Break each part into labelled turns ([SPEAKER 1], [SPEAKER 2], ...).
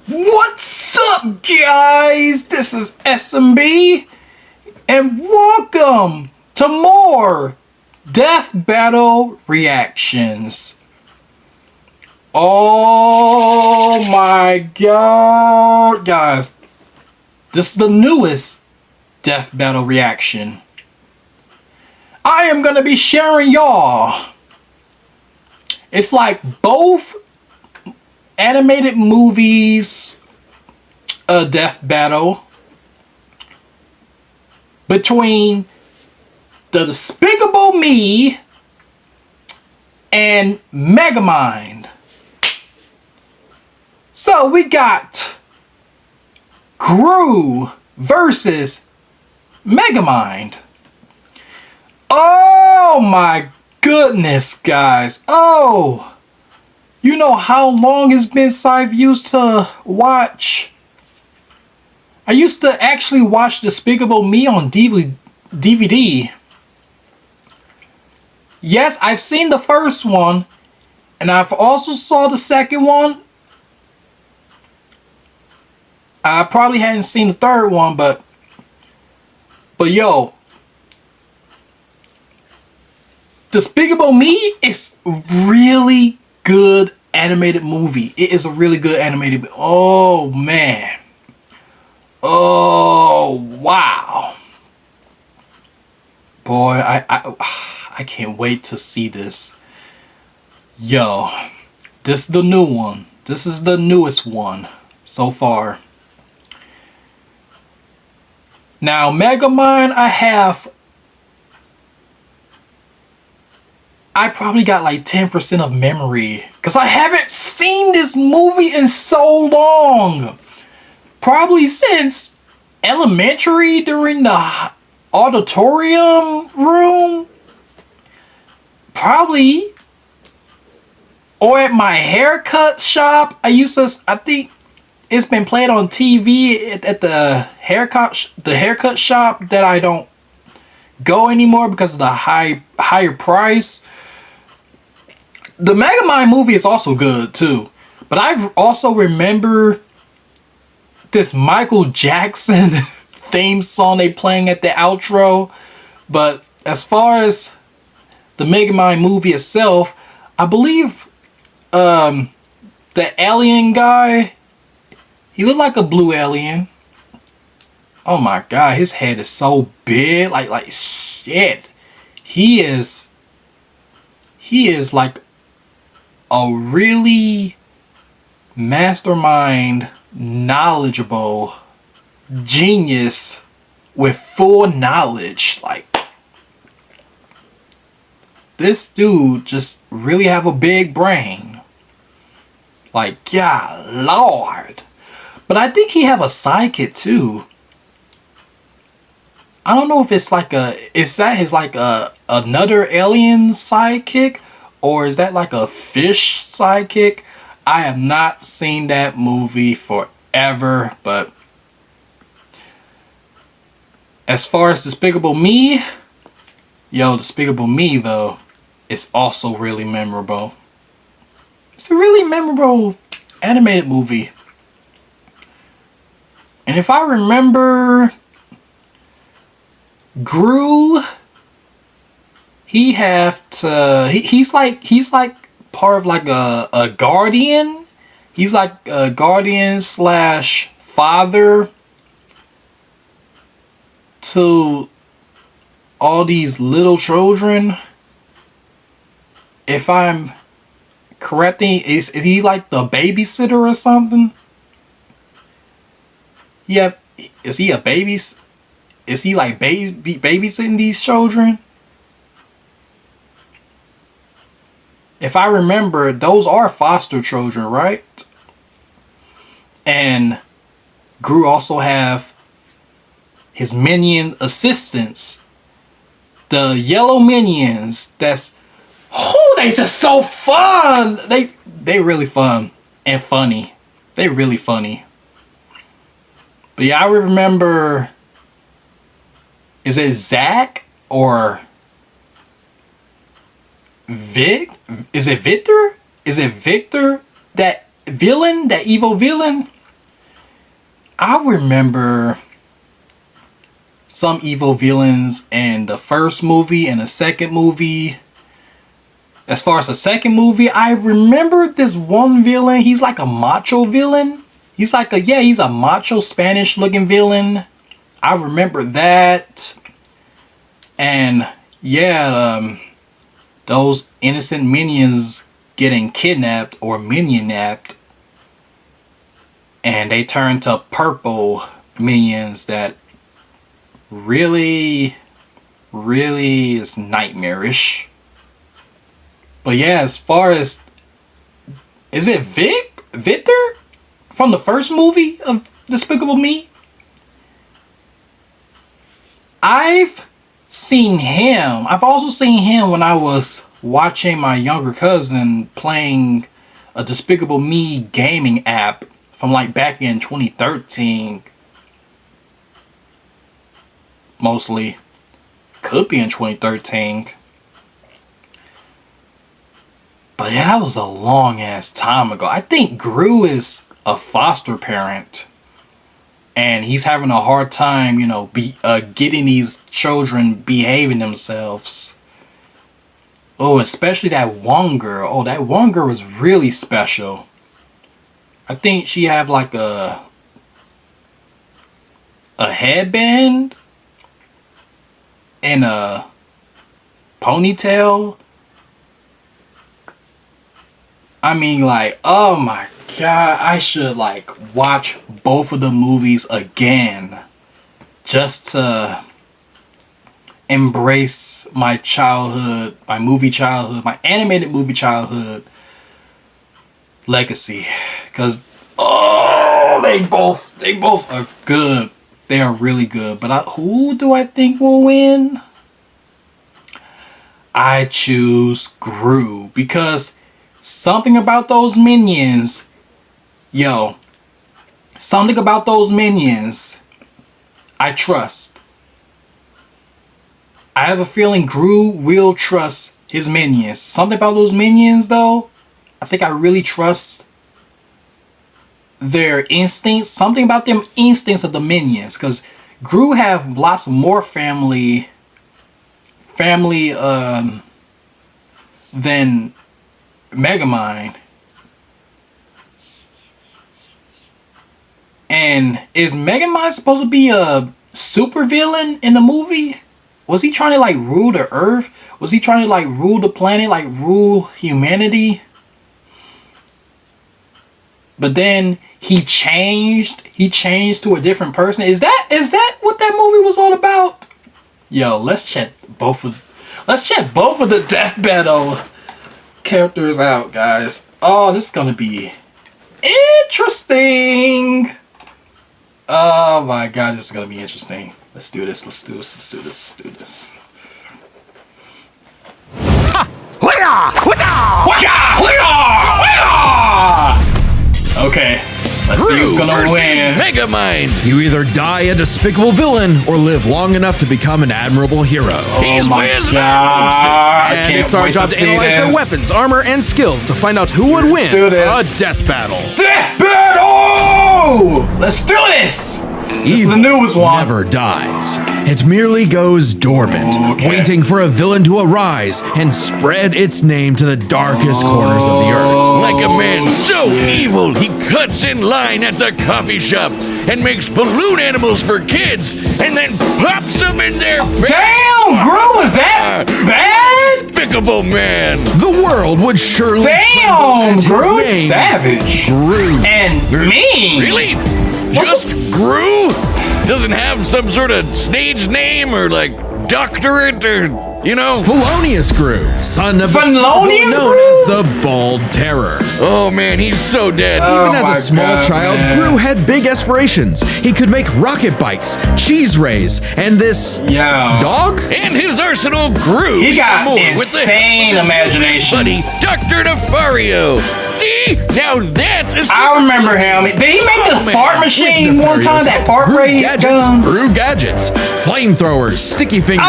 [SPEAKER 1] What's up, guys? This is SMB, and welcome to more Death Battle reactions. Oh my god, guys. This is the newest Death Battle reaction. I am gonna be sharing y'all. It's like both animated movies, a death battle between the Despicable Me and Megamind. So we got Gru versus Megamind. Oh my goodness, guys. Oh, you know how long it's been since I've used to watch. I used to actually watch Despicable Me on DVD. Yes, I've seen the first one, and I've also saw the second one. I probably hadn't seen the third one, but yo, Despicable Me is really good animated movie. It is a really good animated. Oh man. Oh wow. Boy, I can't wait to see this. Yo, this is the new one. This is the newest one so far. Now, Megamind, I probably got like 10% of memory because I haven't seen this movie in so long. Probably since elementary during the auditorium room. Probably. Or at my haircut shop. I think it's been played on TV at the haircut shop that I don't go anymore because of the higher price. The Megamind movie is also good too, but I also remember this Michael Jackson theme song they playing at the outro. But as far as the Megamind movie itself, I believe the alien guy, he looked like a blue alien. Oh my god, his head is so big, like shit. He is like a really mastermind, knowledgeable genius with full knowledge. Like, this dude just really have a big brain. Like, God Lord. But I think he have a sidekick too. I don't know if it's like another alien sidekick, or is that like a fish sidekick? I have not seen that movie forever, but as far as Despicable Me, Despicable Me though, is also really memorable. It's a really memorable animated movie. And if I remember, Gru, he's like part of like a guardian. He's like a guardian slash father to all these little children. If I'm correct, is he like the babysitter or something? Yeah, is he a baby? Is he like babysitting these children? If I remember, those are foster children, right? And Gru also have his minion assistants, the yellow minions. They just so fun. They really fun and funny. They really funny. But yeah, I remember. Is it Zach or Vic? Is it Victor? Is it Victor? That villain? That evil villain? I remember some evil villains in the first movie and the second movie. As far as the second movie, I remember this one villain. He's like a macho villain. He's a macho Spanish looking villain. I remember that. And yeah, those innocent minions getting kidnapped or minion-napped. And they turn to purple minions that really is nightmarish. But yeah, as far as, is it Victor from the first movie of Despicable Me? I've seen him. I've also seen him when I was watching my younger cousin playing a Despicable Me gaming app from like back in 2013. Mostly. Could be in 2013. But yeah, that was a long ass time ago. I think Gru is a foster parent. And he's having a hard time, you know, getting these children behaving themselves. Oh, especially that one girl. Oh, that one girl was really special. I think she had like a headband and a ponytail. I mean, like, oh my God, I should like watch both of the movies again just to embrace my childhood, my movie childhood, my animated movie childhood legacy. Because they both are good. They are really good. But who do I think will win? I choose Gru, because something about those minions, something about those minions I trust. I have a feeling Gru will trust his minions. Something about those minions, though, I think I really trust their instincts. Something about them instincts of the minions, because Gru have lots more family than Megamind. And is Megamind supposed to be a super villain in the movie? Was he trying to like rule the earth? Was he trying to like rule the planet, like rule humanity? But then he changed to a different person. Is that what that movie was all about? Yo, let's check both of the Death Battle characters out, guys. Oh, this is gonna be interesting. Oh my God, this is gonna be interesting. Let's do this. Okay, let's see who's gonna win.
[SPEAKER 2] Megamind. You either die a despicable villain or live long enough to become an admirable hero.
[SPEAKER 1] Oh my God!
[SPEAKER 2] And it's our job to analyze their weapons, armor, and skills to find out who would win a death battle.
[SPEAKER 1] Death battle! Let's do this! This is the newest one.
[SPEAKER 2] Never dies. It merely goes dormant, waiting for a villain to arise and spread its name to the darkest corners of the earth.
[SPEAKER 3] Like a man so evil, he cuts in line at the coffee shop and makes balloon animals for kids and then pops them in their face.
[SPEAKER 1] Damn, Gru, was that bad?
[SPEAKER 3] Despicable man.
[SPEAKER 2] The world would surely
[SPEAKER 1] Damn, Gru is savage.
[SPEAKER 2] Gru.
[SPEAKER 1] And mean.
[SPEAKER 3] Really? Just Gru? Doesn't have some sort of stage name or like doctorate or, you know?
[SPEAKER 2] Felonius Gru, son of
[SPEAKER 1] Felonius
[SPEAKER 2] known as the Bald Terror.
[SPEAKER 3] Oh man, he's so dead.
[SPEAKER 2] Even as a small child, Gru had big aspirations. He could make rocket bikes, cheese rays, and this dog?
[SPEAKER 3] And his arsenal grew.
[SPEAKER 1] He got
[SPEAKER 3] more
[SPEAKER 1] insane imaginations.
[SPEAKER 3] Buddy, Dr. Nefario. See? Now that's
[SPEAKER 1] I remember him. Did he make the fart machine one time? That fart ray gun?
[SPEAKER 2] Gru gadgets, flamethrowers, sticky fingers.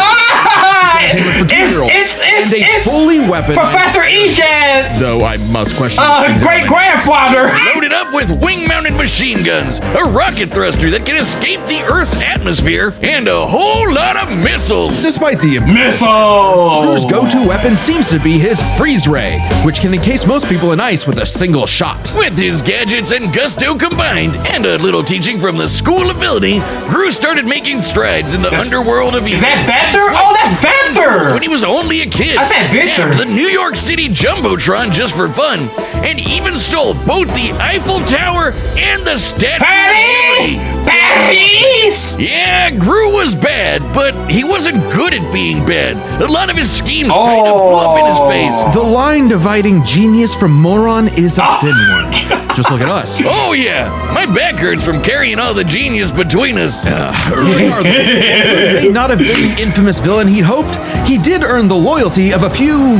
[SPEAKER 1] It's
[SPEAKER 2] fully weaponized
[SPEAKER 1] Professor Ejets.
[SPEAKER 2] Though I must question
[SPEAKER 1] great grandfather.
[SPEAKER 3] Loaded up with wing-mounted machine guns, a rocket thruster that can escape the Earth's atmosphere, and a whole lot of missiles.
[SPEAKER 2] Despite the
[SPEAKER 1] Missile!
[SPEAKER 2] Gru's go-to weapon seems to be his freeze ray, which can encase most people in ice with a single shot.
[SPEAKER 3] With his gadgets and gusto combined, and a little teaching from the School of Villainy, Gru started making strides in the underworld of evil.
[SPEAKER 1] Is that Vector? Oh, that's Vector!
[SPEAKER 3] When he was only a kid.
[SPEAKER 1] I said Victor.
[SPEAKER 3] And the New York City Jumbotron just for fun, and even stole both the Eiffel Tower and the Statue
[SPEAKER 1] Patties!
[SPEAKER 3] of Liberty.
[SPEAKER 1] Patties!
[SPEAKER 3] Yeah, Gru was bad, but he wasn't good at being bad. A lot of his schemes kind of blew up in his face.
[SPEAKER 2] The line dividing genius from moron is a thin one. Just look at us.
[SPEAKER 3] Oh yeah, my back hurts from carrying all the genius between us.
[SPEAKER 2] Regardless, Gru may not have been the infamous villain he'd hoped, he did earn the loyalty of a few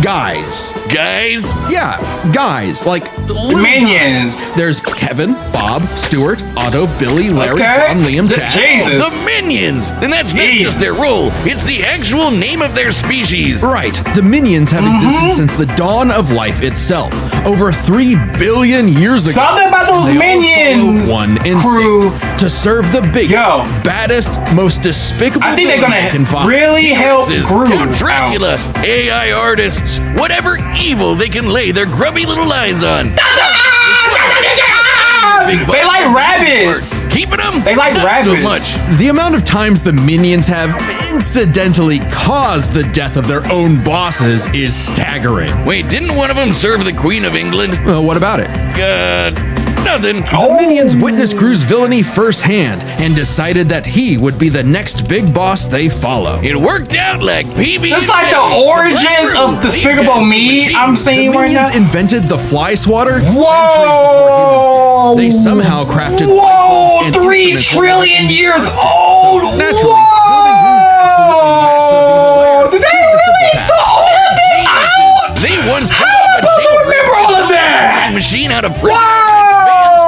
[SPEAKER 2] guys.
[SPEAKER 3] Guys?
[SPEAKER 2] Yeah, guys, like little
[SPEAKER 1] Minions.
[SPEAKER 2] guys. There's Kevin, Bob, Stuart, Otto, Billy, Larry,
[SPEAKER 1] Okay.
[SPEAKER 2] John, Liam, Chad.
[SPEAKER 1] Jesus.
[SPEAKER 3] The Minions! And that's not just their role, it's the actual name of their species.
[SPEAKER 2] Right, the minions have existed since the dawn of life itself, over 3 billion years ago.
[SPEAKER 1] Something about those
[SPEAKER 2] They all
[SPEAKER 1] minions.
[SPEAKER 2] follow one
[SPEAKER 1] Crew.
[SPEAKER 2] instinct: to serve the biggest,
[SPEAKER 1] Yo.
[SPEAKER 2] baddest, most despicable.
[SPEAKER 1] I think they're
[SPEAKER 2] villain they can
[SPEAKER 1] gonna
[SPEAKER 2] find.
[SPEAKER 1] really help
[SPEAKER 3] Is
[SPEAKER 1] Gru
[SPEAKER 3] Count Dracula,
[SPEAKER 1] out.
[SPEAKER 3] AI artists, whatever evil they can lay their grubby little eyes on.
[SPEAKER 1] They like rabbits.
[SPEAKER 3] Keeping them?
[SPEAKER 1] They like
[SPEAKER 3] Not
[SPEAKER 1] rabbits.
[SPEAKER 3] so much.
[SPEAKER 2] The amount of times the minions have incidentally caused the death of their own bosses is staggering.
[SPEAKER 3] Wait, didn't one of them serve the Queen of England?
[SPEAKER 2] Well, what about it?
[SPEAKER 3] Nothing.
[SPEAKER 2] The minions witnessed Gru's villainy firsthand and decided that he would be the next big boss they follow.
[SPEAKER 3] It worked out like PB.
[SPEAKER 1] That's like the origins of Despicable Me I'm
[SPEAKER 2] The
[SPEAKER 1] seeing right now.
[SPEAKER 2] minions invented the fly swatter centuries
[SPEAKER 1] Whoa!
[SPEAKER 2] before humans did. They somehow crafted
[SPEAKER 1] Whoa!
[SPEAKER 2] and
[SPEAKER 1] 3
[SPEAKER 2] instruments
[SPEAKER 1] trillion years old!
[SPEAKER 2] Naturally,
[SPEAKER 1] Whoa! Did they really throw all of this out?
[SPEAKER 3] They once put
[SPEAKER 1] How am I
[SPEAKER 3] up a
[SPEAKER 1] supposed to remember all of that?
[SPEAKER 3] machine out of prison.
[SPEAKER 1] Wow!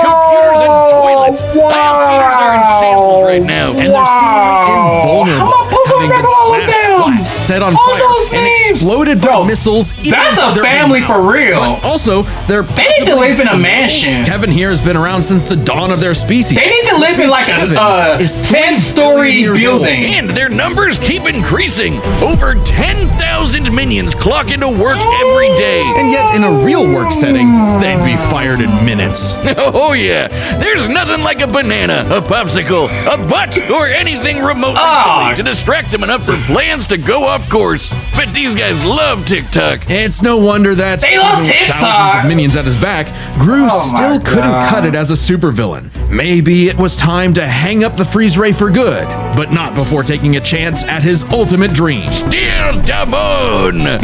[SPEAKER 3] Computers and toilets.
[SPEAKER 1] Wow!
[SPEAKER 3] Biospheres are in shambles right now.
[SPEAKER 2] and they're seemingly invulnerable,
[SPEAKER 1] How am I supposed to
[SPEAKER 2] having been
[SPEAKER 1] remember all of
[SPEAKER 2] smashed
[SPEAKER 1] them?
[SPEAKER 2] flat, set on
[SPEAKER 1] All
[SPEAKER 2] fire,
[SPEAKER 1] those
[SPEAKER 2] and
[SPEAKER 1] names.
[SPEAKER 2] exploded by
[SPEAKER 1] Bro,
[SPEAKER 2] missiles. even
[SPEAKER 1] that's
[SPEAKER 2] inside
[SPEAKER 1] a
[SPEAKER 2] their own
[SPEAKER 1] family for
[SPEAKER 2] mouths.
[SPEAKER 1] real.
[SPEAKER 2] But also, they're
[SPEAKER 1] They need to live in a mansion.
[SPEAKER 2] Kevin here has been around since the dawn of their species.
[SPEAKER 1] They need to live in like
[SPEAKER 2] Kevin
[SPEAKER 1] a
[SPEAKER 2] is
[SPEAKER 1] 10-story
[SPEAKER 2] 3 billion years old.
[SPEAKER 1] building.
[SPEAKER 3] And their numbers keep increasing. Over 10,000 minions clock into work every day.
[SPEAKER 2] And yet, in a real work setting, they'd be fired in minutes.
[SPEAKER 3] Oh yeah, there's nothing like a banana, a popsicle, a butt, or anything remotely silly to distract them enough for plans to go off course. But these guys love TikTok.
[SPEAKER 2] It's no wonder that
[SPEAKER 1] They love
[SPEAKER 2] with
[SPEAKER 1] TikTok.
[SPEAKER 2] thousands of minions at his back, Gru
[SPEAKER 1] Oh
[SPEAKER 2] still
[SPEAKER 1] my
[SPEAKER 2] couldn't
[SPEAKER 1] God.
[SPEAKER 2] cut it as a supervillain. Maybe it was time to hang up the freeze ray for good, but not before taking a chance at his ultimate dream.
[SPEAKER 3] Still Dabone!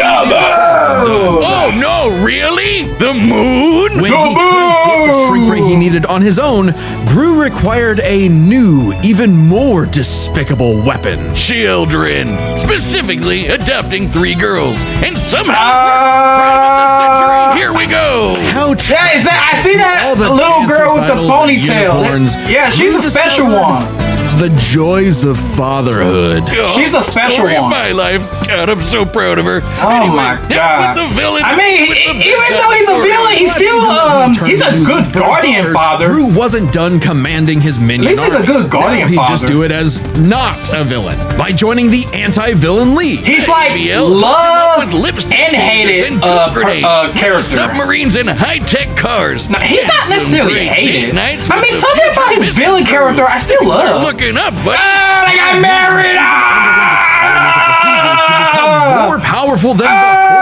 [SPEAKER 3] Oh no, really? The moon?
[SPEAKER 2] When he couldn't get the shrink ray he needed on his own, Gru required a new, even more despicable weapon.
[SPEAKER 3] Children. Specifically, adopting 3 girls. And somehow, prime of the century, here we go!
[SPEAKER 2] How
[SPEAKER 1] Yeah, is that? I see
[SPEAKER 2] all
[SPEAKER 1] that
[SPEAKER 2] the
[SPEAKER 1] little
[SPEAKER 2] dance
[SPEAKER 1] girl with the
[SPEAKER 2] recitals and
[SPEAKER 1] ponytail.
[SPEAKER 2] unicorns,
[SPEAKER 1] Yeah, she's
[SPEAKER 2] Gru
[SPEAKER 1] a special
[SPEAKER 2] discovered
[SPEAKER 1] one.
[SPEAKER 2] The joys of fatherhood.
[SPEAKER 1] She's a special
[SPEAKER 3] Story of
[SPEAKER 1] one.
[SPEAKER 3] my life. God, I'm so proud of her.
[SPEAKER 1] Oh
[SPEAKER 3] Anyway,
[SPEAKER 1] my
[SPEAKER 3] down
[SPEAKER 1] God.
[SPEAKER 3] with the villain.
[SPEAKER 1] I mean,
[SPEAKER 3] with the
[SPEAKER 1] even
[SPEAKER 3] bad
[SPEAKER 1] though he's a
[SPEAKER 3] story.
[SPEAKER 1] villain, he's still he's a good
[SPEAKER 2] For his
[SPEAKER 1] guardian
[SPEAKER 2] daughters,
[SPEAKER 1] father.
[SPEAKER 2] Gru wasn't done commanding his minion
[SPEAKER 1] At least he's a
[SPEAKER 2] army.
[SPEAKER 1] good guardian
[SPEAKER 2] Now he'd just
[SPEAKER 1] father.
[SPEAKER 2] do it as not a villain by joining the anti-villain league.
[SPEAKER 1] He's like
[SPEAKER 3] BL,
[SPEAKER 1] loved
[SPEAKER 3] with lipstick
[SPEAKER 1] and hated
[SPEAKER 3] and good grenades,
[SPEAKER 1] character.
[SPEAKER 3] submarines and high-tech cars.
[SPEAKER 1] No, he's not
[SPEAKER 3] Some
[SPEAKER 1] necessarily
[SPEAKER 3] great
[SPEAKER 1] hated.
[SPEAKER 3] date nights
[SPEAKER 1] I
[SPEAKER 3] with
[SPEAKER 1] mean,
[SPEAKER 3] the
[SPEAKER 1] something about
[SPEAKER 3] future
[SPEAKER 1] his
[SPEAKER 3] Mrs.
[SPEAKER 1] villain
[SPEAKER 3] Gru.
[SPEAKER 1] character I still
[SPEAKER 3] They're
[SPEAKER 1] love.
[SPEAKER 3] looking up, but
[SPEAKER 1] They got married.
[SPEAKER 2] More powerful than before.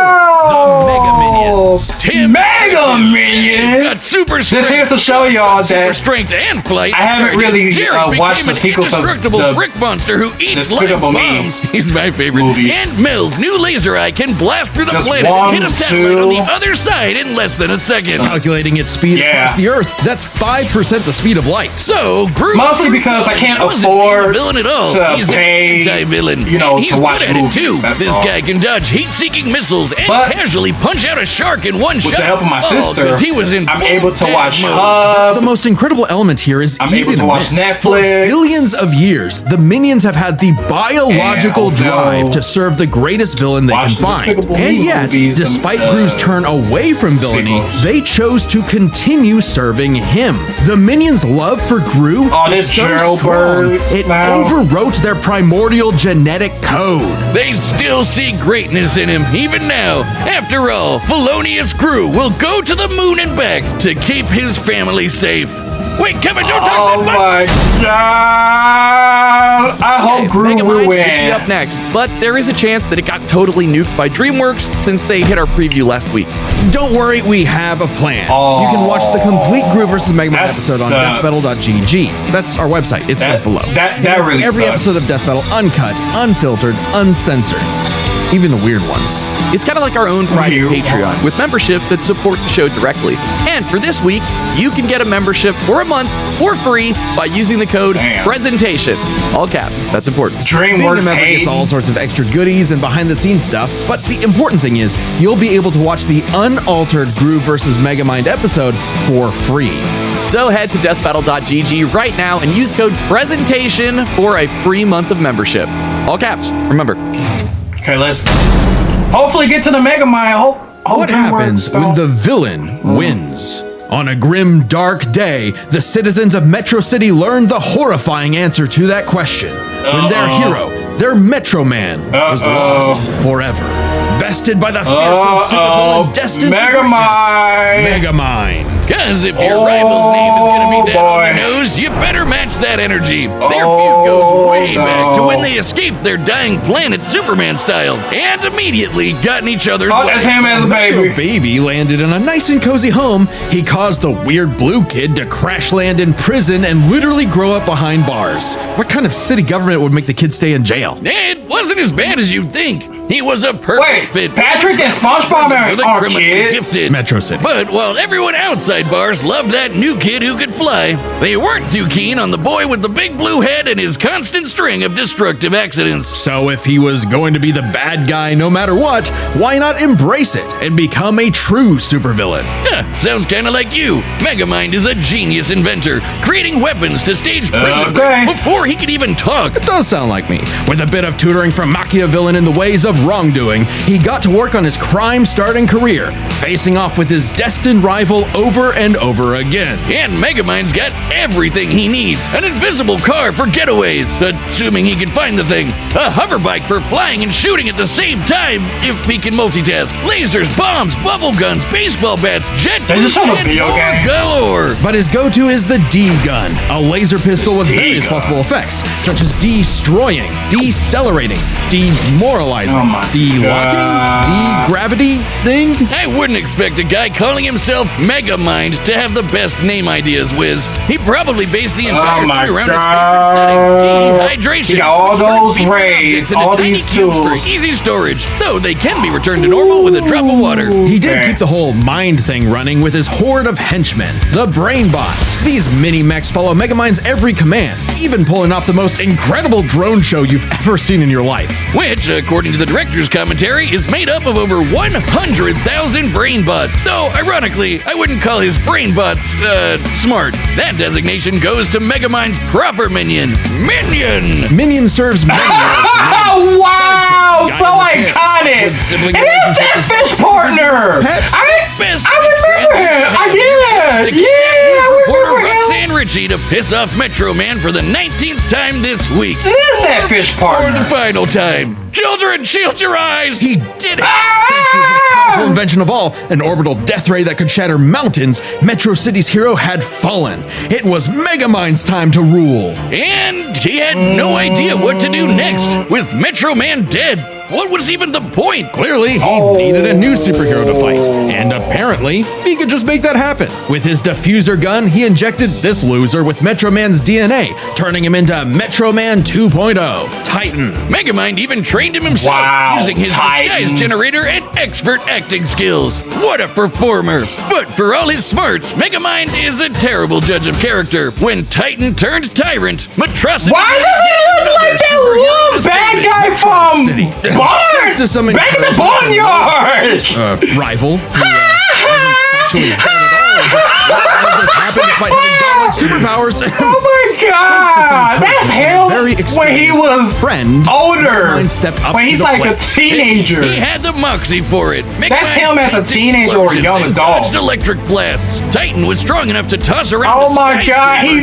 [SPEAKER 2] The Mega Minions.
[SPEAKER 3] Tim
[SPEAKER 1] Mega
[SPEAKER 3] Got
[SPEAKER 1] Minions.
[SPEAKER 3] super strength.
[SPEAKER 1] Just here to show y'all
[SPEAKER 3] super
[SPEAKER 1] that
[SPEAKER 3] strength and flight.
[SPEAKER 1] I haven't really
[SPEAKER 3] Jerry
[SPEAKER 1] watched
[SPEAKER 3] became
[SPEAKER 1] the sequels
[SPEAKER 3] an
[SPEAKER 1] of
[SPEAKER 3] indestructible
[SPEAKER 1] the
[SPEAKER 3] brick monster who eats live
[SPEAKER 1] Despicable Me
[SPEAKER 3] bombs. He's my favorite.
[SPEAKER 1] movies.
[SPEAKER 3] And Mills' new laser eye can blast through the
[SPEAKER 1] Just
[SPEAKER 3] planet
[SPEAKER 1] one,
[SPEAKER 3] and hit a satellite on
[SPEAKER 1] two.
[SPEAKER 3] the other side in less than a second.
[SPEAKER 2] Calculating its speed
[SPEAKER 1] Yeah.
[SPEAKER 2] across the Earth, that's 5% the speed of light.
[SPEAKER 3] So, Gru
[SPEAKER 1] Mostly because I can't
[SPEAKER 3] wasn't
[SPEAKER 1] afford
[SPEAKER 3] a villain at all.
[SPEAKER 1] to
[SPEAKER 3] He's
[SPEAKER 1] pay,
[SPEAKER 3] an anti-villain.
[SPEAKER 1] you know,
[SPEAKER 3] And he's
[SPEAKER 1] to watch
[SPEAKER 3] good at
[SPEAKER 1] movies,
[SPEAKER 3] it too.
[SPEAKER 1] that's
[SPEAKER 3] This
[SPEAKER 1] all.
[SPEAKER 3] guy can dodge heat-seeking missiles and
[SPEAKER 1] But
[SPEAKER 3] casually punch out a shark in one shot.
[SPEAKER 1] with the help of my
[SPEAKER 3] Oh,
[SPEAKER 1] sister,
[SPEAKER 3] 'cause he was in
[SPEAKER 1] I'm
[SPEAKER 3] full
[SPEAKER 1] able to to watch
[SPEAKER 3] mode.
[SPEAKER 1] Hub.
[SPEAKER 2] The most incredible element here is
[SPEAKER 1] I'm
[SPEAKER 2] easy
[SPEAKER 1] able to watch
[SPEAKER 2] miss.
[SPEAKER 1] Netflix.
[SPEAKER 2] For billions of years, the minions have had the biological
[SPEAKER 1] And,
[SPEAKER 2] drive
[SPEAKER 1] no.
[SPEAKER 2] to serve the greatest villain they
[SPEAKER 1] Watch
[SPEAKER 2] can
[SPEAKER 1] the
[SPEAKER 2] find.
[SPEAKER 1] Despicable
[SPEAKER 2] And
[SPEAKER 1] Me
[SPEAKER 2] yet,
[SPEAKER 1] movies and,
[SPEAKER 2] despite Gru's turn away from villainy,
[SPEAKER 1] sequels.
[SPEAKER 2] they chose to continue serving him. The minions' love for Gru
[SPEAKER 1] Oh,
[SPEAKER 2] is
[SPEAKER 1] this
[SPEAKER 2] so
[SPEAKER 1] Gerald
[SPEAKER 2] strong,
[SPEAKER 1] Birds
[SPEAKER 2] it
[SPEAKER 1] now.
[SPEAKER 2] overwrote their primordial genetic code.
[SPEAKER 3] They still see greatness in him, even now. After all, Felonius Gru will go to the moon and back to keep his family safe. Wait, Kevin, don't touch
[SPEAKER 1] Oh
[SPEAKER 3] that button!
[SPEAKER 1] my god! I hope Gru will
[SPEAKER 4] Megamind should be
[SPEAKER 1] win.
[SPEAKER 4] up next, but there is a chance that it got totally nuked by DreamWorks since they hit our preview last week.
[SPEAKER 2] Don't worry, we have a plan.
[SPEAKER 1] Oh,
[SPEAKER 2] you can watch the complete Gru vs. Megamind
[SPEAKER 1] that
[SPEAKER 2] episode on
[SPEAKER 1] sucks.
[SPEAKER 2] deathbattle.gg. That's our website. It's
[SPEAKER 1] That-
[SPEAKER 2] linked below.
[SPEAKER 1] that
[SPEAKER 2] It has
[SPEAKER 1] really
[SPEAKER 2] every
[SPEAKER 1] sucks.
[SPEAKER 2] episode of Death Battle uncut, unfiltered, uncensored. Even the weird ones.
[SPEAKER 4] It's kind of like our own private
[SPEAKER 1] You
[SPEAKER 4] Patreon
[SPEAKER 1] are.
[SPEAKER 4] with memberships that support the show directly. And for this week, you can get a membership for a month for free by using the code
[SPEAKER 1] Damn.
[SPEAKER 4] PRESENTATION. All caps. That's important.
[SPEAKER 2] Being a
[SPEAKER 1] DreamWorks
[SPEAKER 2] member
[SPEAKER 1] hate.
[SPEAKER 2] gets all sorts of extra goodies and behind-the-scenes stuff, but the important thing is you'll be able to watch the unaltered Gru vs. Megamind episode for free.
[SPEAKER 4] So head to deathbattle.gg right now and use code PRESENTATION for a free month of membership. All caps. Remember.
[SPEAKER 1] Okay, let's hopefully get to the Megamind. Hope
[SPEAKER 2] What
[SPEAKER 1] DreamWorks
[SPEAKER 2] happens when
[SPEAKER 1] don't-
[SPEAKER 2] the villain wins? On a grim, dark day, the citizens of Metro City learned the horrifying answer to that question. When their hero, their Metro Man, was lost forever. Bested by the fearsome supervillain destined for
[SPEAKER 1] Megamind.
[SPEAKER 2] greatness, Megamind.
[SPEAKER 3] Cause if your rival's name is gonna be that on the
[SPEAKER 1] boy.
[SPEAKER 3] nose, you better match that energy. Their feud goes way back to when they escaped their dying planet Superman style and immediately got in each other's
[SPEAKER 1] Oh,
[SPEAKER 3] way.
[SPEAKER 1] that's him as a
[SPEAKER 2] Metro
[SPEAKER 1] baby.
[SPEAKER 2] Baby landed in a nice and cozy home. He caused the weird blue kid to crash land in prison and literally grow up behind bars. What kind of city government would make the kid stay in jail?
[SPEAKER 3] It wasn't as bad as you'd think. He was a perfect
[SPEAKER 1] Wait,
[SPEAKER 3] fit.
[SPEAKER 1] Patrick and SpongeBob
[SPEAKER 3] for the
[SPEAKER 1] are
[SPEAKER 3] criminally
[SPEAKER 1] kids?
[SPEAKER 3] gifted.
[SPEAKER 2] Metro City.
[SPEAKER 3] But while everyone outside bars loved that new kid who could fly, they weren't too keen on the boy with the big blue head and his constant string of destructive accidents.
[SPEAKER 2] So if he was going to be the bad guy no matter what, why not embrace it and become a true supervillain?
[SPEAKER 3] Huh, sounds kind of like you. Megamind is a genius inventor, creating weapons to stage prison
[SPEAKER 1] Okay.
[SPEAKER 3] breaks before he could even talk.
[SPEAKER 2] It does sound like me. With a bit of tutoring from Machiavellian in the ways of wrongdoing, he got to work on his crime-starting career, facing off with his destined rival over and over again.
[SPEAKER 3] And Megamind's got everything he needs. An invisible car for getaways, assuming he can find the thing. A hoverbike for flying and shooting at the same time, if he can multitask. Lasers, bombs, bubble guns, baseball bats, jet
[SPEAKER 1] They just
[SPEAKER 3] boosts,
[SPEAKER 1] have a
[SPEAKER 3] and
[SPEAKER 1] video
[SPEAKER 3] more
[SPEAKER 1] game.
[SPEAKER 3] galore.
[SPEAKER 2] But his go-to is the D-gun, a laser pistol with various
[SPEAKER 1] D-gun.
[SPEAKER 2] possible effects, such as destroying, decelerating, demoralizing,
[SPEAKER 1] Oh my
[SPEAKER 2] de-locking, de-gravity thing.
[SPEAKER 3] I wouldn't expect a guy calling himself Megamind to have the best name ideas, Wiz. He probably based the entire
[SPEAKER 1] Oh my
[SPEAKER 3] thing around
[SPEAKER 1] God.
[SPEAKER 3] his favorite setting, dehydration.
[SPEAKER 1] He got all
[SPEAKER 3] which turns
[SPEAKER 1] those
[SPEAKER 3] people
[SPEAKER 1] rays,
[SPEAKER 3] objects into
[SPEAKER 1] all
[SPEAKER 3] tiny
[SPEAKER 1] these
[SPEAKER 3] cubes
[SPEAKER 1] tools.
[SPEAKER 3] for easy storage, though they can be returned to normal with a drop of water.
[SPEAKER 2] He did
[SPEAKER 1] Okay.
[SPEAKER 2] keep the whole mind thing running with his horde of henchmen, the Brainbots. These mini-mechs follow Megamind's every command, even pulling off the most incredible drone show you've ever seen in your life.
[SPEAKER 3] Which, according to the director's commentary, is made up of over 100,000 brainbots. Though, ironically, I wouldn't call his brainbots, smart. That designation goes to Megamind's proper minion. Minion!
[SPEAKER 2] Minion serves many roles.
[SPEAKER 1] Oh, wow! So
[SPEAKER 2] Guiding the
[SPEAKER 1] iconic!
[SPEAKER 2] Good sibling
[SPEAKER 1] It is that
[SPEAKER 2] relationship
[SPEAKER 1] fish
[SPEAKER 2] is
[SPEAKER 1] partner!
[SPEAKER 2] pet.
[SPEAKER 3] Best
[SPEAKER 1] I remember him! I did! Yeah, I
[SPEAKER 3] Reporter
[SPEAKER 1] remember him!
[SPEAKER 3] Roxanne Ritchie to piss off Metro Man for the 19th time this week.
[SPEAKER 1] It is that fish
[SPEAKER 3] For
[SPEAKER 1] partner!
[SPEAKER 3] the final time. Children, shield your eyes!
[SPEAKER 2] He did it! Thanks to his most powerful invention of all, an orbital death ray that could shatter mountains, Metro City's hero had fallen. It was Megamind's time to rule.
[SPEAKER 3] And he had no idea what to do next. With Metro Man dead, what was even the point?
[SPEAKER 2] Clearly, he needed a new superhero to fight, and apparently, he could just make that happen. With his diffuser gun, he injected this loser with Metro Man's DNA, turning him into Metro Man 2.0, Titan.
[SPEAKER 3] Megamind even trained him himself,
[SPEAKER 1] Wow,
[SPEAKER 3] using his
[SPEAKER 1] Titan.
[SPEAKER 3] disguise generator and expert acting skills. What a performer! But for all his smarts, Megamind is a terrible judge of character. When Titan turned tyrant, Metrocity.
[SPEAKER 1] Why does he look like that little bad guy from
[SPEAKER 2] City.
[SPEAKER 1] Barn?
[SPEAKER 2] To some
[SPEAKER 1] Back in the
[SPEAKER 2] encouragement
[SPEAKER 1] barnyard!
[SPEAKER 2] rival who wasn't actually bad at all. despite having godlike superpowers.
[SPEAKER 1] Oh my God! That's him
[SPEAKER 2] Very
[SPEAKER 1] when he was
[SPEAKER 2] friend.
[SPEAKER 1] older.
[SPEAKER 2] Megamind stepped up
[SPEAKER 1] when
[SPEAKER 2] to
[SPEAKER 1] he's
[SPEAKER 2] the
[SPEAKER 1] like
[SPEAKER 2] plate.
[SPEAKER 1] a teenager.
[SPEAKER 3] He had the moxie for it.
[SPEAKER 1] That's him as a teenager or a young adult.
[SPEAKER 3] Dodged electric blasts. Titan was strong enough to toss around.
[SPEAKER 1] Oh my God! He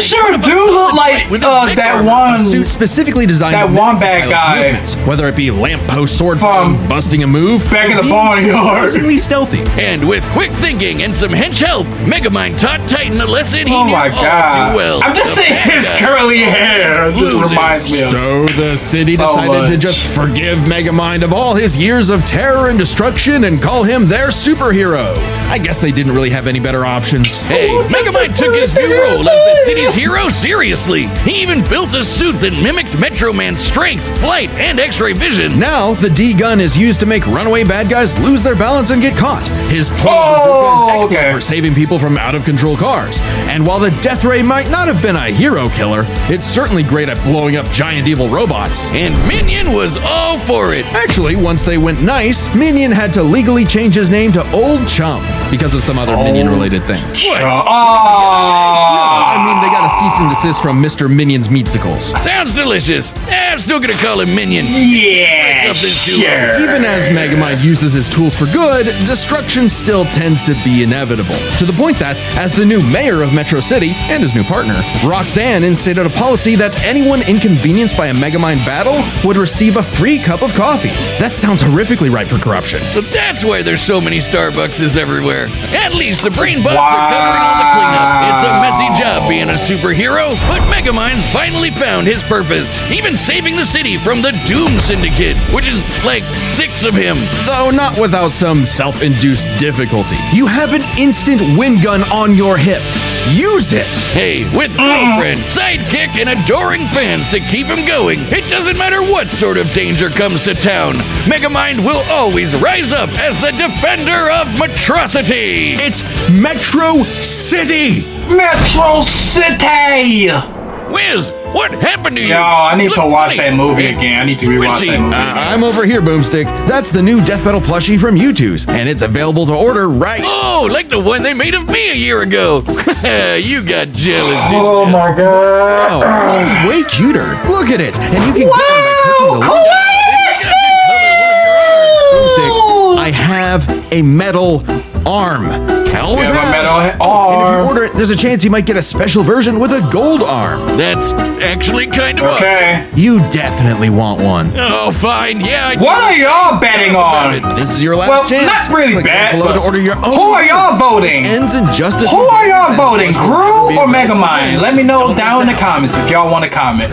[SPEAKER 1] sure do look like that one
[SPEAKER 2] suit specifically designed
[SPEAKER 1] that
[SPEAKER 2] to mimic
[SPEAKER 1] one
[SPEAKER 2] the
[SPEAKER 1] bad
[SPEAKER 2] pilot's
[SPEAKER 1] guy
[SPEAKER 2] movements, whether it be lamppost sword
[SPEAKER 1] from
[SPEAKER 2] fighting, busting a move,
[SPEAKER 1] back in
[SPEAKER 2] or
[SPEAKER 1] the
[SPEAKER 2] being
[SPEAKER 1] barnyard.
[SPEAKER 2] surprisingly stealthy.
[SPEAKER 3] And with quick thinking and some hench help, Megamind taught Titan a lesson he
[SPEAKER 1] Oh
[SPEAKER 3] knew
[SPEAKER 1] my
[SPEAKER 3] all
[SPEAKER 1] God!
[SPEAKER 3] too well.
[SPEAKER 1] I'm just
[SPEAKER 3] The
[SPEAKER 1] saying
[SPEAKER 3] bad
[SPEAKER 1] his
[SPEAKER 3] guy
[SPEAKER 1] curly hair just
[SPEAKER 3] loses.
[SPEAKER 1] reminds me of.
[SPEAKER 2] So the city
[SPEAKER 1] So
[SPEAKER 2] decided to
[SPEAKER 1] much.
[SPEAKER 2] just forgive Megamind of all his years of terror and destruction and call him their superhero. I guess they didn't really have any better options.
[SPEAKER 3] Hey, Megamind took his new role as the city's hero seriously. He even built a suit that mimicked Metro Man's strength, flight, and X-ray vision.
[SPEAKER 2] Now, the D-gun is used to make runaway bad guys lose their balance and get caught. His plane
[SPEAKER 1] Oh,
[SPEAKER 2] is excellent
[SPEAKER 1] okay.
[SPEAKER 2] for saving people from out-of-control cars. And while the Death Ray might not have been a hero killer, it's certainly great at blowing up giant evil robots.
[SPEAKER 3] And Minion was all for it.
[SPEAKER 2] Actually, once they went nice, Minion had to legally change his name to Old Chum because of some other Minion-related thing. I mean, they got a cease and desist from Mr. Minion's Meatsicles.
[SPEAKER 3] Sounds delicious. I'm still gonna call him Minion.
[SPEAKER 1] Yeah,
[SPEAKER 3] Up this duo.
[SPEAKER 1] sure.
[SPEAKER 2] Even as Megamind uses his tools for good, destruction still tends to be inevitable. To the point that, as the new mayor of Metro City and his new partner, Roxanne instated a policy that anyone inconvenienced by a Megamind battle would receive a free cup of coffee. That sounds horrifically ripe for corruption.
[SPEAKER 3] But that's why there's so many Starbuckses everywhere. At least the brain bots are covering all the cleanup. It's a messy job being a superhero, but Megamind's finally found his purpose. Even saving the city from the Doom Syndicate, which is like 6 of him.
[SPEAKER 2] Though not without some self-induced difficulty. You have an instant wind gun on your hip. Use it!
[SPEAKER 3] Hey, with girlfriend, sidekick, and adoring fans to keep him going, it doesn't matter what sort of danger comes to town. Megamind will always rise up as the defender of Metrocity.
[SPEAKER 2] It's Metro City!
[SPEAKER 1] Metro City.
[SPEAKER 3] Wiz, what happened to you?
[SPEAKER 1] Yo, I need
[SPEAKER 3] You
[SPEAKER 1] to
[SPEAKER 3] look
[SPEAKER 1] watch
[SPEAKER 3] funny.
[SPEAKER 1] that movie again. I need to rewatch
[SPEAKER 3] Squishy.
[SPEAKER 1] that movie.
[SPEAKER 2] I'm over here, Boomstick. That's the new Death Metal plushie from U2's, and it's available to order right.
[SPEAKER 3] Oh, like the one they made of me a year ago. You got jealous, didn't
[SPEAKER 1] Oh
[SPEAKER 3] you?
[SPEAKER 1] my God!
[SPEAKER 2] Oh, it's way cuter. Look at it, and you can get one by clicking the link. Boomstick, I have a metal arm. I always
[SPEAKER 1] You have a
[SPEAKER 2] have.
[SPEAKER 1] metal
[SPEAKER 2] And if
[SPEAKER 1] arm.
[SPEAKER 2] you order it, there's a chance you might get a special version with a gold arm.
[SPEAKER 3] That's actually kind of
[SPEAKER 1] Okay.
[SPEAKER 2] You definitely want one.
[SPEAKER 3] Oh, fine. Yeah, I
[SPEAKER 1] What
[SPEAKER 3] do.
[SPEAKER 1] are y'all betting
[SPEAKER 3] About
[SPEAKER 1] on?
[SPEAKER 3] it.
[SPEAKER 2] This is your last
[SPEAKER 1] Well,
[SPEAKER 2] chance.
[SPEAKER 1] not really
[SPEAKER 2] Click
[SPEAKER 1] bad,
[SPEAKER 2] below to
[SPEAKER 1] but
[SPEAKER 2] order your own.
[SPEAKER 1] who are y'all voting?
[SPEAKER 2] This ends in just a
[SPEAKER 1] Who
[SPEAKER 2] few
[SPEAKER 1] are
[SPEAKER 2] days,
[SPEAKER 1] y'all
[SPEAKER 2] and
[SPEAKER 1] voting,
[SPEAKER 2] the
[SPEAKER 1] Gru
[SPEAKER 2] will be
[SPEAKER 1] or
[SPEAKER 2] available
[SPEAKER 1] Megamind? Let
[SPEAKER 2] so
[SPEAKER 1] me know
[SPEAKER 2] don't
[SPEAKER 1] down in
[SPEAKER 2] miss
[SPEAKER 1] the
[SPEAKER 2] out.
[SPEAKER 1] comments if y'all want to comment.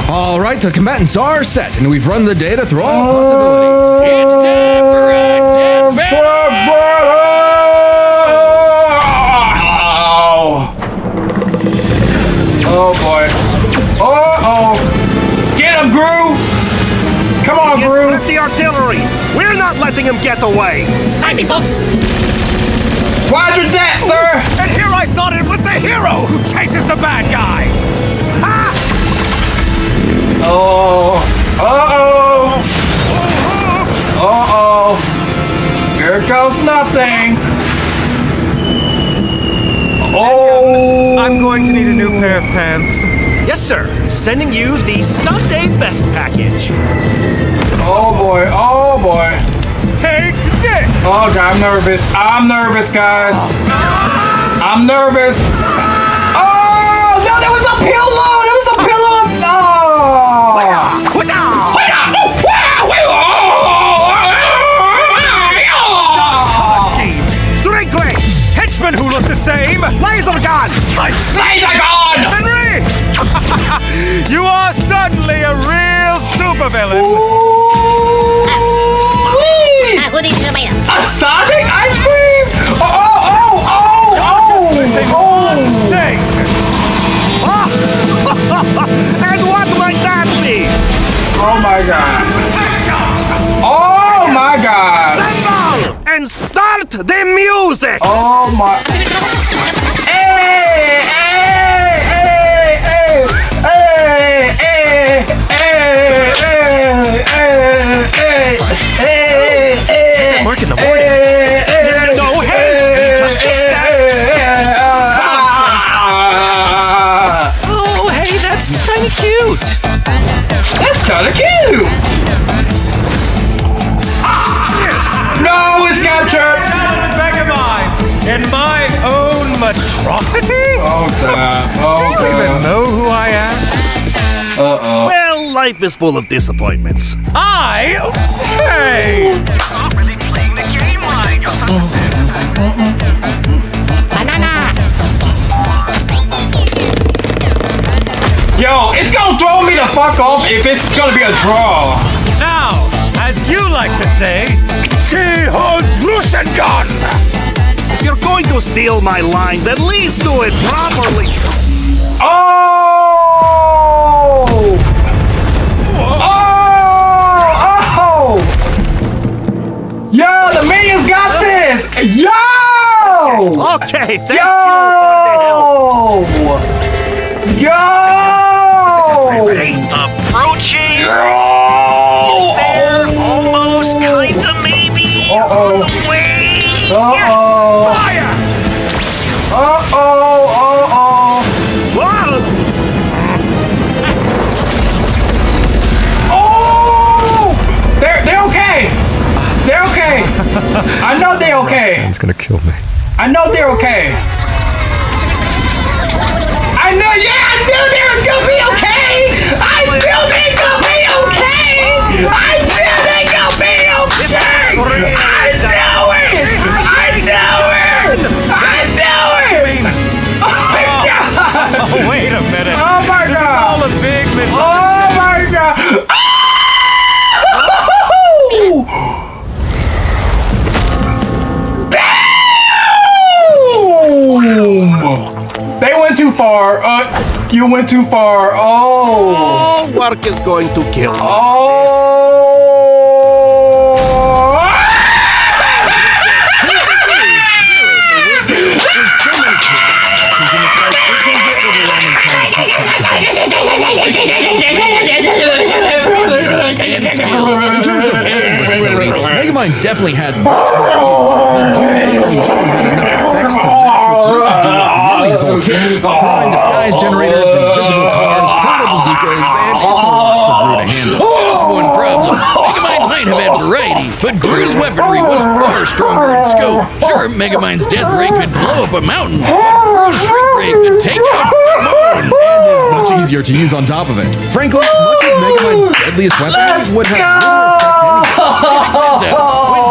[SPEAKER 2] All right, the combatants are set, and we've run the data through all possibilities.
[SPEAKER 3] It's time for a death battle.
[SPEAKER 1] Oh boy. Oh. Get him, Gru. Come on, Gru.
[SPEAKER 5] It's the artillery. We're not letting him get away.
[SPEAKER 1] Roger that, sir.
[SPEAKER 5] And here I thought it was the hero who chases the bad guys. Ha!
[SPEAKER 1] Oh. Uh-oh. Uh-oh. Here goes nothing. Oh.
[SPEAKER 5] I'm going to need a new pair of pants. Yes, sir. Sending you the Sunday Best package.
[SPEAKER 1] Oh boy. Oh boy.
[SPEAKER 5] Take this.
[SPEAKER 1] Oh god, I'm nervous. I'm nervous, guys. I'm nervous. Oh no, there was a pillow. There was a pillow. No.
[SPEAKER 5] Strength henchmen who look the same. Laser gun.
[SPEAKER 1] Laser gun.
[SPEAKER 5] Henry. You are suddenly a real supervillain.
[SPEAKER 1] Woo-wee. A Sonic ice cream? Oh!
[SPEAKER 5] Missing one thing. And what might that be?
[SPEAKER 1] Oh my god. Oh my god.
[SPEAKER 5] Assemble and start the music.
[SPEAKER 1] Oh my. Hey! Hey! Hey! Hey! Hey! Hey! Hey! Hey! Hey!
[SPEAKER 5] Mark in the morning. No, hey, just own monstrosity?
[SPEAKER 1] Oh god. Oh,
[SPEAKER 5] Do you even know who I am?
[SPEAKER 1] Uh-oh.
[SPEAKER 5] Well, life is full of disappointments. Hey!
[SPEAKER 6] Not really playing the game right.
[SPEAKER 1] Yo, it's gonna throw me the fuck off if it's gonna be a draw.
[SPEAKER 5] Now, as you like to say, gun. If you're going to steal my lines, at least do it properly.
[SPEAKER 1] Oh! Oh! Yo, the minions got this! Yo!
[SPEAKER 5] Okay, thank
[SPEAKER 1] Yo! Yo!
[SPEAKER 6] Approaching.
[SPEAKER 1] Oh!
[SPEAKER 6] There, almost, kinda, maybe.
[SPEAKER 1] Uh-oh.
[SPEAKER 6] Wait.
[SPEAKER 1] Uh-oh.
[SPEAKER 5] Fire!
[SPEAKER 1] Uh-oh. Uh-oh.
[SPEAKER 5] Whoa!
[SPEAKER 1] Oh! They're okay. They're okay. I know they're okay.
[SPEAKER 5] It's gonna kill me.
[SPEAKER 1] I know they're okay. I knew they were gonna be okay. I knew they gonna be okay. I knew they gonna be okay. I knew it. I knew it. I knew it. Oh my god.
[SPEAKER 5] Oh, wait a minute.
[SPEAKER 1] Oh my
[SPEAKER 5] This is
[SPEAKER 1] god.
[SPEAKER 5] all a big
[SPEAKER 1] Oh
[SPEAKER 5] misunderstanding.
[SPEAKER 1] my god. Damn! They went too far. You went too far. Oh.
[SPEAKER 5] Oh, work is going to kill me.
[SPEAKER 1] Oh.
[SPEAKER 2] In terms of weapon versatility, Megamind definitely had much more use. The Dude alone had enough effects to match what Gru could do with nearly his own kit. Combined disguise generators, invisible cars, portable bazookas, and it's a lot for Gru to handle.
[SPEAKER 3] Just one problem. Megamind might have had variety, but Gru's weaponry was far stronger in scope. Sure, Megamind's death ray could blow up a mountain, but Gru's shrink ray could take out the moon.
[SPEAKER 2] And is much easier to use on top of it. Frankly, much of Megamind's deadliest weapons would have little effect anyway.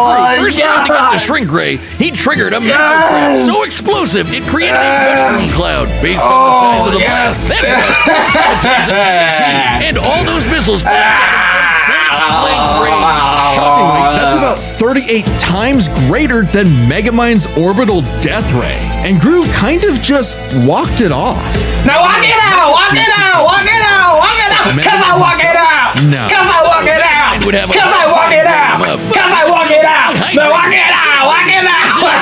[SPEAKER 3] When Gru first tried to get the shrink ray, he triggered a missile trap so explosive it created a mushroom cloud based on the size of the blast. That's enough. It turns out and all those missiles
[SPEAKER 2] Shockingly, that's about 38 times greater than Megamind's orbital death ray. And Gru kind of just walked it off.
[SPEAKER 1] Now walk it out! Walk it out! Walk it out! Walk it out! Cause I walk it out!
[SPEAKER 2] No.
[SPEAKER 1] Cause I walk it out!
[SPEAKER 3] would have a
[SPEAKER 1] Cause I walk it out! Cause I walk it out! Now walk it out! Walk it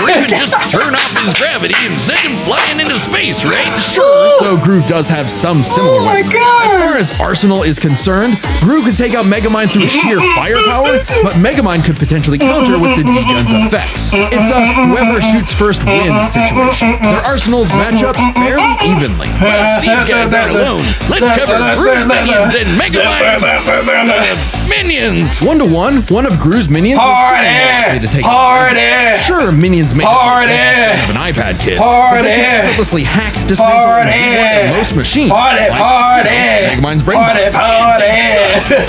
[SPEAKER 3] Or even
[SPEAKER 1] out!
[SPEAKER 3] just turn off his gravity and send him flying into space, right?
[SPEAKER 2] Sure, though Gru does have some similar
[SPEAKER 1] Oh my
[SPEAKER 2] weaponry.
[SPEAKER 1] God.
[SPEAKER 2] As far as arsenal is concerned, Gru could take out Megamind through sheer firepower, but Megamind could potentially counter with the D-Gun's effects. It's a whoever shoots first wins situation. Their arsenals match up fairly evenly.
[SPEAKER 3] These guys aren't alone. Let's cover Gru's minions and Megamind's minions.
[SPEAKER 2] 1-to-1, one of Gru's minions was certainly likely to take
[SPEAKER 1] Party!
[SPEAKER 2] Sure, minions may
[SPEAKER 1] Party!
[SPEAKER 2] have an iPad kid, but
[SPEAKER 1] Party!
[SPEAKER 2] they can effortlessly hack, dismantle,
[SPEAKER 1] Party!
[SPEAKER 2] and most machines.
[SPEAKER 1] Party!
[SPEAKER 2] like,
[SPEAKER 1] Party!
[SPEAKER 2] Megamind's brain.
[SPEAKER 1] Party! Party!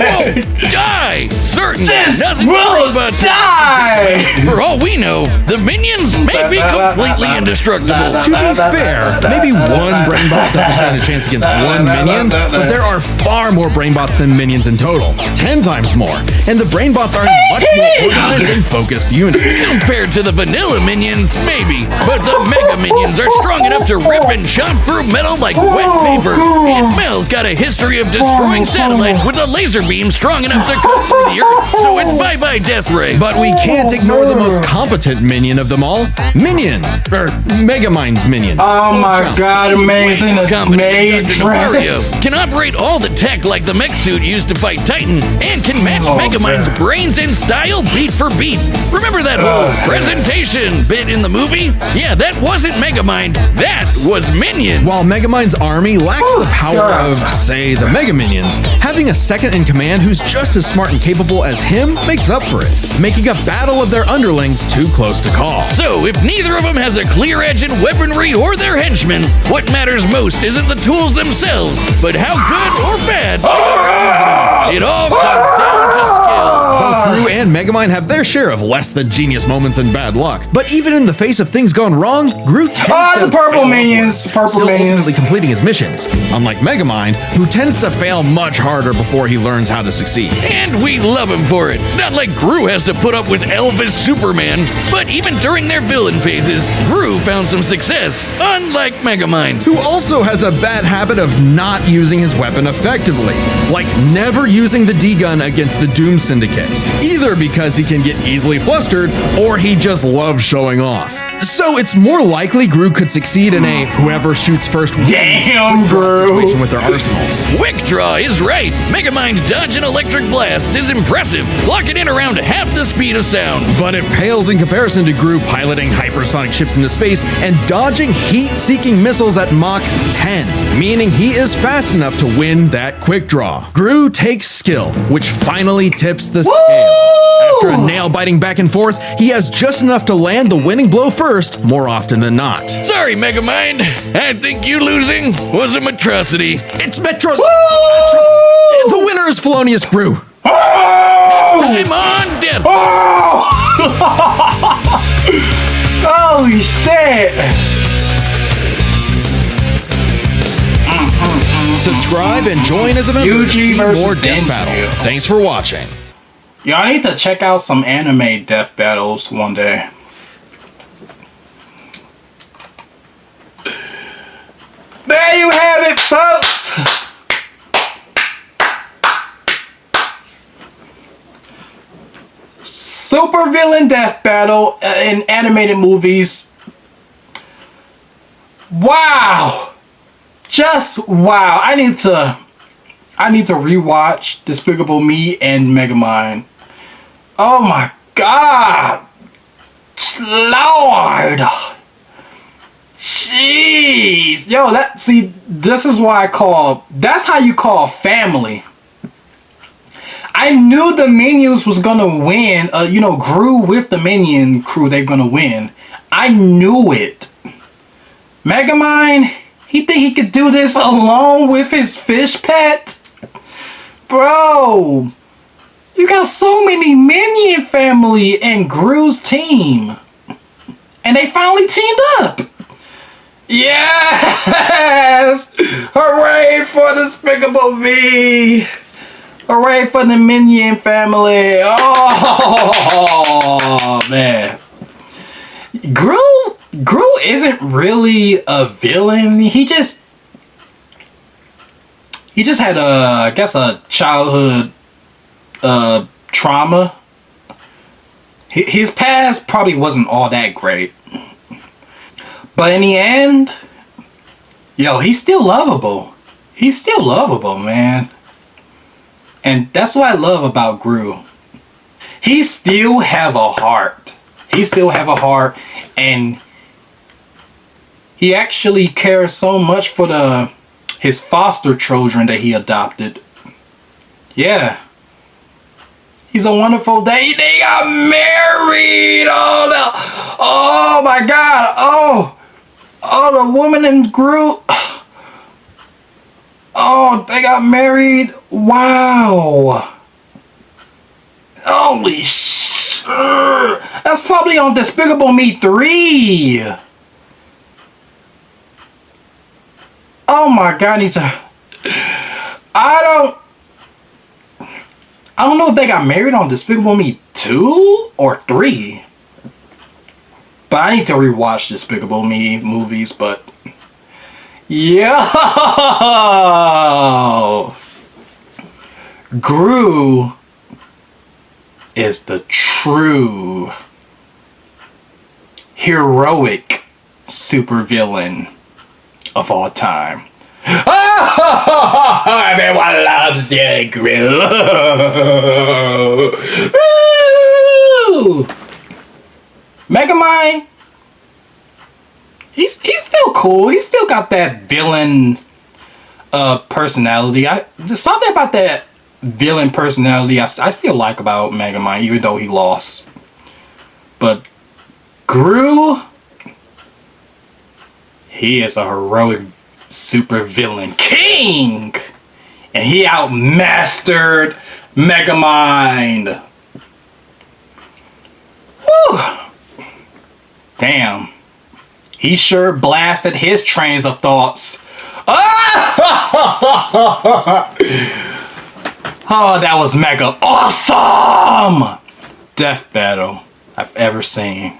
[SPEAKER 3] Whoa, die! Certainly
[SPEAKER 1] This
[SPEAKER 3] nothing
[SPEAKER 1] will
[SPEAKER 3] about
[SPEAKER 1] die!
[SPEAKER 3] For all we know, the minions may be completely indestructible.
[SPEAKER 2] To be fair, maybe one brainbot doesn't stand a chance against one minion, but there are far more brainbots than minions in total. 10 times more. And the brainbots are much more organized and focused units.
[SPEAKER 3] Compared to the vanilla minions, maybe. But the mega minions are strong enough to rip and chop through metal like wet paper. And Mel's got a history of destroying satellites with a laser beam strong enough to cut through the Earth. So it's bye-bye Death Ray.
[SPEAKER 2] But we can't ignore the most competent minion of them all. Minion! Or Megamind's minion.
[SPEAKER 1] Oh my god, amazing.
[SPEAKER 3] Dr. Mario can operate all the tech like the mech suit used to fight Titan and can match Megamind's brains and style beat for beat. Remember that whole presentation bit in the movie? Yeah, that wasn't wasn't Megamind, that was Minion.
[SPEAKER 2] While Megamind's army lacks the power of, say, the Mega Minions, having a second in command who's just as smart and capable as him makes up for it, making a battle of their underlings too close to call.
[SPEAKER 3] So, if neither of them has a clear edge in weaponry or their henchmen, what matters most isn't the tools themselves, but how good or bad it all comes down to skill.
[SPEAKER 2] Both Gru and Megamind have their share of less than genius moments and bad luck, but even in the face of things gone wrong, Gru tends to
[SPEAKER 1] the purple
[SPEAKER 2] fail
[SPEAKER 1] minions,
[SPEAKER 2] upwards,
[SPEAKER 1] purple
[SPEAKER 2] still
[SPEAKER 1] minions.
[SPEAKER 2] ultimately completing his missions, unlike Megamind, who tends to fail much harder before he learns how to succeed.
[SPEAKER 3] And we love him for it. It's not like Gru has to put up with Elvis Superman, but even during their villain phases, Gru found some success, unlike Megamind.
[SPEAKER 2] Who also has a bad habit of not using his weapon effectively, like never using the D-gun against the Doom Syndicate, either because he can get easily flustered or he just loves showing off. So it's more likely Gru could succeed in a whoever shoots first wins
[SPEAKER 1] Damn, Gru.
[SPEAKER 2] situation with their arsenals.
[SPEAKER 3] Quick Draw is right. Megamind dodge an electric blast is impressive, clocking in around half the speed of sound.
[SPEAKER 2] But it pales in comparison to Gru piloting hypersonic ships into space and dodging heat-seeking missiles at Mach 10, meaning he is fast enough to win that quick draw. Gru takes skill, which finally tips the scales. After a nail-biting back and forth, he has just enough to land the winning blow first, more often than not.
[SPEAKER 3] Sorry, Megamind. I think you losing was a atrocity.
[SPEAKER 2] It's Metro's... The winner is Felonius Gru.
[SPEAKER 3] Time on death.
[SPEAKER 1] Holy shit!
[SPEAKER 2] Subscribe and join as a member to
[SPEAKER 1] UG
[SPEAKER 2] see
[SPEAKER 1] versus
[SPEAKER 2] more Death
[SPEAKER 1] NU.
[SPEAKER 2] Battle. Thanks for watching.
[SPEAKER 1] Y'all need to check out some anime death battles one day. There you have it, folks! Super villain death battle in animated movies. Wow! Just wow. I need to rewatch Despicable Me and Megamind. Oh my god! Lord! Jeez! Yo, this is why that's how you call family. I knew the Minions was gonna win. Gru with the Minion crew, they're gonna win. I knew it. Megamind, he think he could do this alone with his fish pet? Bro, you got so many Minion family in Gru's team. And they finally teamed up. Yes! Hooray for Despicable Me! Hooray for the Minion family! Oh man, Gru isn't really a villain. He just had I guess a childhood trauma. His past probably wasn't all that great, but in the end, yo, he's still lovable. He's still lovable, man. And that's what I love about Gru. He still have a heart. He still have a heart, and he actually cares so much for his foster children that he adopted. Yeah. He's a wonderful day. They got married. Oh my god. Oh, the woman in Gru. Oh, they got married. Wow. Holy sh! That's probably on Despicable Me 3. Oh my god, I don't know if they got married on Despicable Me 2 or 3. But I need to rewatch Despicable Me movies, but yo! Gru is the true heroic supervillain of all time. Oh, everyone loves you, Gru. Woo! Megamind, he's still cool. He's still got that villain personality. There's something about that villain personality I still like about Megamind, even though he lost. But Gru, he is a heroic super villain king, and he outmastered Megamind. Whew. Damn. He sure blasted his trains of thoughts. Oh, that was mega awesome! Death battle I've ever seen.